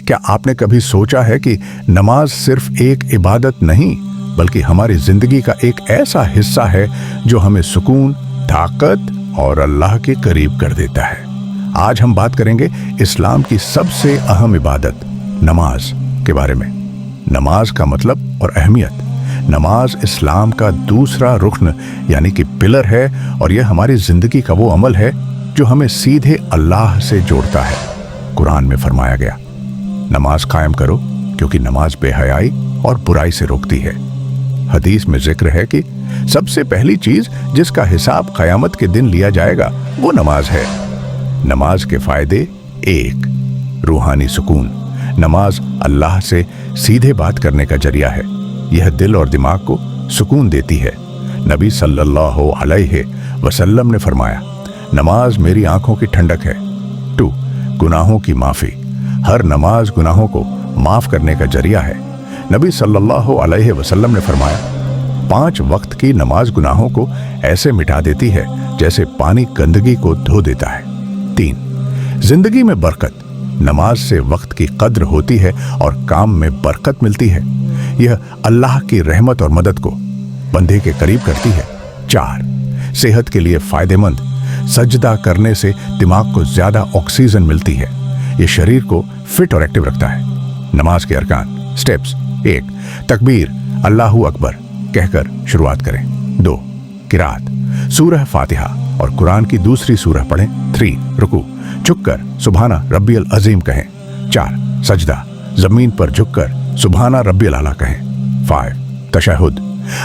क्या आपने कभी सोचा है कि नमाज सिर्फ एक इबादत नहीं बल्कि हमारी जिंदगी का एक ऐसा हिस्सा है जो हमें सुकून, ताकत और अल्लाह के करीब कर देता है। आज हम बात करेंगे इस्लाम की सबसे अहम इबादत नमाज के बारे में। नमाज का मतलब और अहमियत। नमाज इस्लाम का दूसरा रुकन यानी कि पिलर है और यह हमारी जिंदगी का वो अमल है जो हमें सीधे अल्लाह से जोड़ता है। कुरान में फरमाया गया, नमाज कायम करो क्योंकि नमाज बेहयाई और बुराई से रोकती है। हदीस में जिक्र है कि सबसे पहली चीज जिसका हिसाब कयामत के दिन लिया जाएगा वो नमाज है। नमाज के फायदे: 1. रूहानी सुकून। नमाज अल्लाह से सीधे बात करने का जरिया है। यह दिल और दिमाग को सुकून देती है। नबी सल्लल्लाहु अलैहि वसल्लम ने फरमाया, नमाज मेरी आंखों की ठंडक है। 2. गुनाहों की माफी। हर नमाज गुनाहों को माफ करने का जरिया है। नबी सल्लल्लाहु अलैहि वसल्लम ने फरमाया, 5 वक्त की नमाज गुनाहों को ऐसे मिटा देती है जैसे पानी गंदगी को धो देता है। 3. जिंदगी में बरकत। नमाज से वक्त की कद्र होती है और काम में बरकत मिलती है। यह अल्लाह की रहमत और मदद को बंदे के करीब करती है। 4. सेहत के लिए फायदेमंद। सजदा करने से दिमाग को ज्यादा ऑक्सीजन मिलती है। यह शरीर को फिट और एक्टिव रखता है। नमाज के अरकान स्टेप्स: 1. तकबीर अल्लाहू अकबर कहकर शुरुआत करें। 2. किरात सूरह फातिहा और कुरान की दूसरी सूरह पढ़ें। 3. रुकू झुककर सुबहाना रब्बियल अजीम कहें। 4. सजदा जमीन पर झुककर सुबहाना रब्बियल आला कहें। 5. तशहुद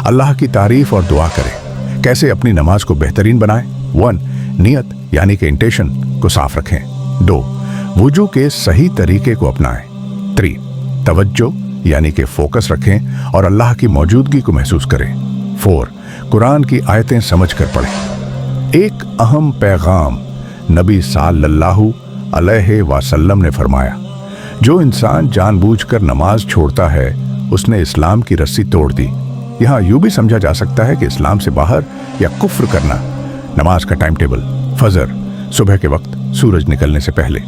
अल्लाह की तारीफ और दुआ करें। कैसे अपनी नमाज को बेहतरीन बनाएं? 1. नियत यानी कि इंटेंशन को साफ रखें। 2. वुजू के सही तरीके को अपनाएं। 3. तवज्जो यानी कि फोकस रखें और अल्लाह की मौजूदगी को महसूस करें। 4. कुरान की आयतें समझकर पढ़ें। एक अहम पैगाम: नबी सल्लल्लाहु अलैहि वसल्लम ने फरमाया, जो इंसान जानबूझकर नमाज छोड़ता है उसने इस्लाम की रस्सी तोड़ दी। यहाँ यूं भी समझा जा सकता है कि इस्लाम से बाहर या कुफ्र करना। नमाज का टाइम टेबल: फजर सुबह के वक्त सूरज निकलने से पहले,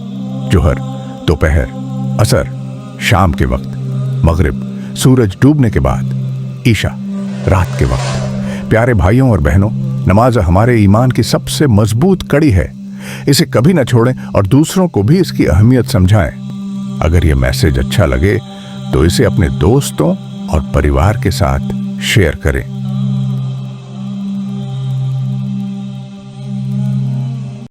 जोहर दोपहर, असर शाम के वक्त, मगरिब सूरज डूबने के बाद, ईशा रात के वक्त। प्यारे भाइयों और बहनों, नमाज हमारे ईमान की सबसे मजबूत कड़ी है। इसे कभी न छोड़ें और दूसरों को भी इसकी अहमियत समझाएं। अगर ये मैसेज अच्छा लगे तो इसे अपने दोस्तों और परिवार के साथ शेयर करें।